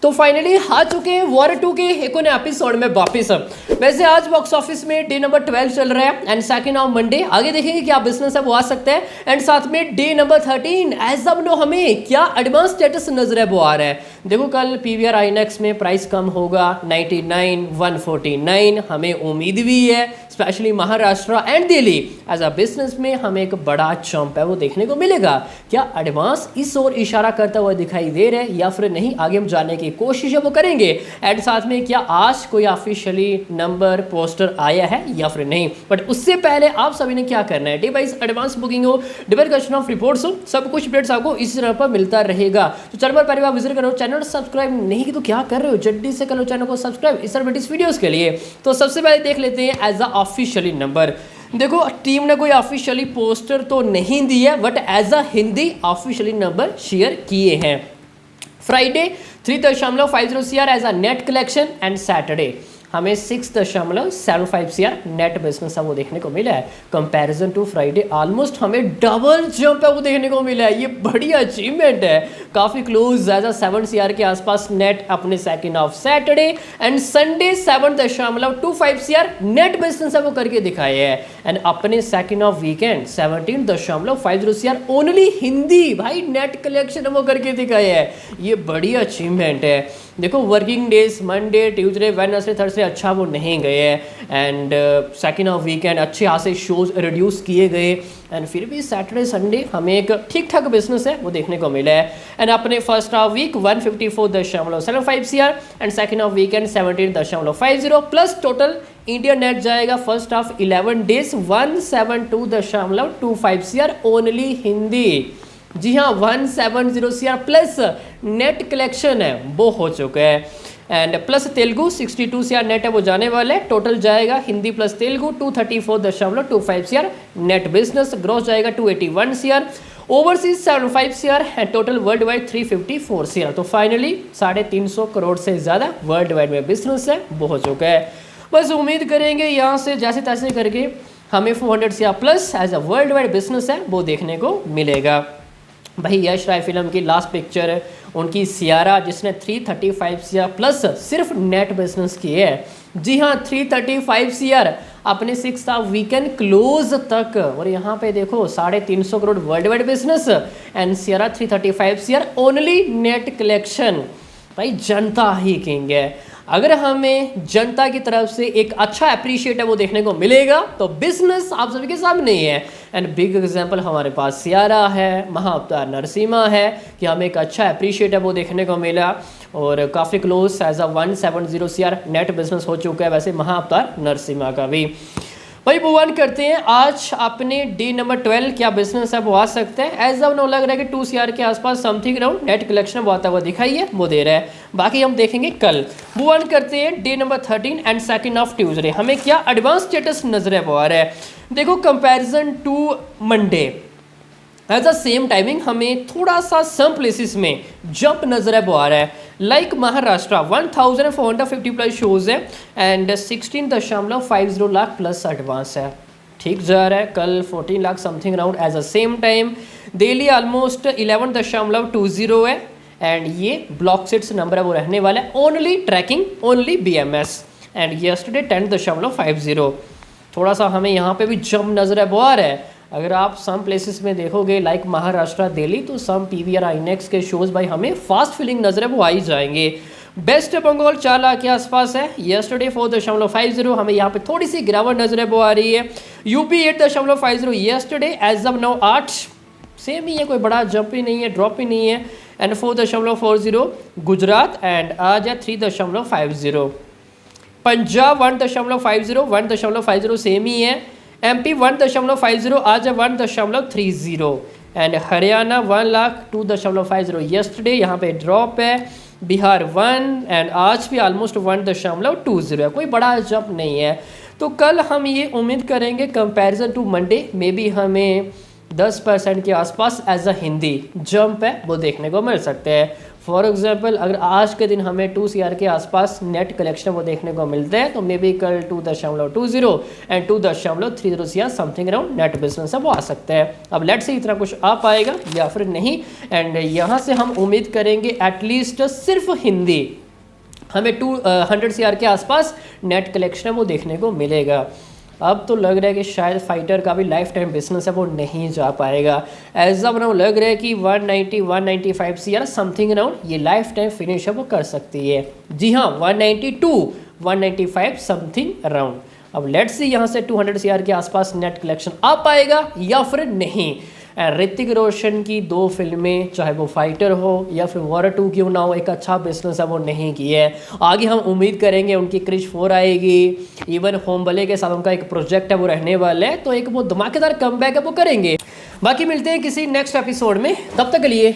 तो फाइनली आ चुके हैं वॉर 2 के एक और एपिसोड में वापिस। वैसे आज बॉक्स ऑफिस में डे नंबर 12 चल रहा है एंड सेकंड ऑफ मंडे आगे देखेंगे क्या बिजनेस है वो आ सकता है एंड साथ में day number 13 as of now हमें क्या एडवांस स्टेटस नजर है वो आ रहा है। देखो कल पीवीआर आईनेक्स में प्राइस कम होगा 99 149 हमें उम्मीद भी है specially Maharashtra and Delhi as a business में हमें एक बड़ा जंप है वो देखने को मिलेगा। क्या एडवांस इस ओर इशारा करता हुआ दिखाई दे रहा है या फिर नहीं, आगे हम जानने की कोशिश है वो करेंगे एंड साथ में क्या आज कोई ऑफिशियली नंबर पोस्टर आया है या फिर नहीं। बट उससे पहले आप सभी ने क्या करना है, डिवाइस एडवांस बुकिंग हो डिवेरिफिकेशन ऑफ रिपोर्ट्स हो सब कुछ अपडेट्स आपको इसी चैनल पर मिलता रहेगा। तो चैनल पर पहले बार विजिट करो, चैनल सब्सक्राइब नहीं की तो क्या कर रहे हो, जल्दी से करो चैनल को सब्सक्राइब इस तरह वीडियोस के लिए। तो सबसे पहले देख लेते हैं एज अ ऑफिशियली नंबर। देखो टीम ने कोई ऑफिशियली पोस्टर तो नहीं दी है but as a Hindi officially number share किए हैं। Friday 3.50 CR as a net collection and Saturday हमें 6.75 CR नेट बिजनेस है वो देखने को मिला है। कंपैरिजन टू फ्राइडे ऑलमोस्ट हमें डबल जंप है वो देखने को मिला है, ये बड़ी अचीवमेंट है, काफ़ी क्लोज एज अ 7 CR के आसपास नेट अपने second of Saturday and Sunday 7.25 CR net business है वो करके दिखाए है एंड अपने second of weekend 17.50 CR only Hindi भाई नेट कलेक्शन है वो करके दिखाए है, ये बड़ी अचीवमेंट है। देखो working days Monday Tuesday Wednesday Thursday अच्छा वो नहीं गए हैं एंड सेकंड ऑफ वीकेंड अच्छे यहाँ से शोज रिड्यूस किए गए एंड फिर भी सैटरडे संडे हमें एक ठीक ठाक बिजनेस है वो देखने को मिला है एंड अपने first of week 154.75 CR and second of weekend 17.50 plus total India net जाएगा first of 11 days 172.25 CR only Hindi. जी हाँ 170 CR प्लस नेट कलेक्शन है वो हो चुका है and plus Telugu 62 CR net है वो जाने वाले, टोटल जाएगा Hindi plus Telugu 234.25 CR net business, gross जाएगा 281 CR, overseas 75 CR and total world wide 354 CR। तो फाइनली 350 करोड़ से ज़्यादा वर्ल्ड वाइड में बिजनेस है वो हो चुका है। बस उम्मीद करेंगे यहाँ से जैसे तैसे करके हमें 400 CR plus as a world wide business है वो देखने को मिलेगा। भाई यश राय फिल्म की लास्ट पिक्चर है उनकी सियारा जिसने 335 CR प्लस सिर्फ नेट बिजनेस किए है। जी हाँ 335 CR अपने 6th ऑफ वीकेंड क्लोज तक और यहाँ पे देखो 350 crore world wide business and Saiyaara 335 CR only net collection. भाई जनता ही किंग है, अगर हमें जनता की तरफ से एक अच्छा अप्रिशिएट है वो देखने को मिलेगा तो बिजनेस आप सभी के सामने ही है एंड बिग एग्जांपल हमारे पास सियारा है, महाअवतार नरसिम्हा है कि हमें एक अच्छा अप्रिशिएट है वो देखने को मिला और काफ़ी close as a 170 CR net business हो चुका है वैसे महाअवतार नरसिम्हा का भी। भाई मूव ऑन करते हैं, आज अपने डे नंबर 12 क्या बिजनेस है वो आ सकते हैं। एज ऑफ नो लग रहा है कि 2 CR के आसपास समथिंग राउंड नेट कलेक्शन वो आता हुआ दिखाई है वो दे रहा है, बाकी हम देखेंगे कल। मूव ऑन करते हैं day number 13 and second of Tuesday हमें क्या एडवांस स्टेटस नजर है वो आ रहा है। देखो comparison to Monday at the same timing हमें थोड़ा सा सम प्लेसेस में जंप नजर है वो आ रहा है। लाइक महाराष्ट्र 1450 प्लस शोज है एंड 16.50 लाख प्लस एडवांस है, ठीक जा रहा है। कल 14 lakh something round as a same time Delhi almost 11.20 है एंड ये ब्लॉक सिट्स नंबर है वो रहने वाला है only tracking only BMS and yesterday 10.50। थोड़ा सा हमें यहाँ पे भी जंप नजर है वो आ रहा है। अगर आप सम प्लेसेस में देखोगे लाइक महाराष्ट्र दिल्ली तो सम पीवीआर आईनेक्स के शोज भाई हमें फास्ट फिलिंग नजर है वो आ ही जाएंगे। बेस्ट बंगाल 4 लाख के आसपास है, यस्टरडे 4.50 हमें यहाँ पे थोड़ी सी गिरावट नजर है वो आ रही है। UP 8.50 yesterday as of now 8 same ही है, कोई बड़ा जंप ही नहीं है ड्रॉप ही नहीं है एंड 4.40 गुजरात एंड आज है 3.50। पंजाब 1.50 सेम ही है, MP 1.50 आज है 1.30 एंड हरियाणा 1 लाख 2.50 यस्टरडे यहाँ पे ड्रॉप है। बिहार 1 एंड आज भी ऑलमोस्ट 1.20 है, कोई बड़ा जंप नहीं है। तो कल हम ये उम्मीद करेंगे कंपैरिजन टू मंडे में भी हमें 10% के आसपास एज अ हिंदी जंप है वो देखने को मिल सकते हैं। फॉर एग्जांपल अगर आज के दिन हमें 2 CR के आसपास नेट कलेक्शन वो देखने को मिलते हैं तो मे बी कल 2.20 and 2.30 CR something around net business है वो आ सकते हैं। अब लेट्स से इतना कुछ आ पाएगा या फिर नहीं, एंड यहाँ से हम उम्मीद करेंगे एटलीस्ट सिर्फ हिंदी हमें 200 CR के आसपास नेट कलेक्शन है वो देखने को मिलेगा। अब तो लग रहा है कि शायद फाइटर का भी लाइफ टाइम बिजनेस है वो नहीं जा पाएगा। एज ऑफ नाउ लग रहा है कि 190-195 CR समथिंग अराउंड ये लाइफ टाइम फिनिश है वो कर सकती है। जी हाँ, 192-195 समथिंग अराउंड। अब लेट्स सी यहाँ से 200 CR के आसपास नेट कलेक्शन आ पाएगा या फिर नहीं। ऋतिक रोशन की 2 फिल्में, चाहे वो फाइटर हो या फिर वॉर 2 क्यों ना हो, एक अच्छा बिजनेस है वो नहीं की है। आगे हम उम्मीद करेंगे उनकी क्रिश 4 आएगी, इवन होम बले के साथ उनका एक प्रोजेक्ट है वो रहने वाला है, तो एक वो धमाकेदार कमबैक है वो करेंगे। बाकी मिलते हैं किसी नेक्स्ट एपिसोड में, तब तक के लिए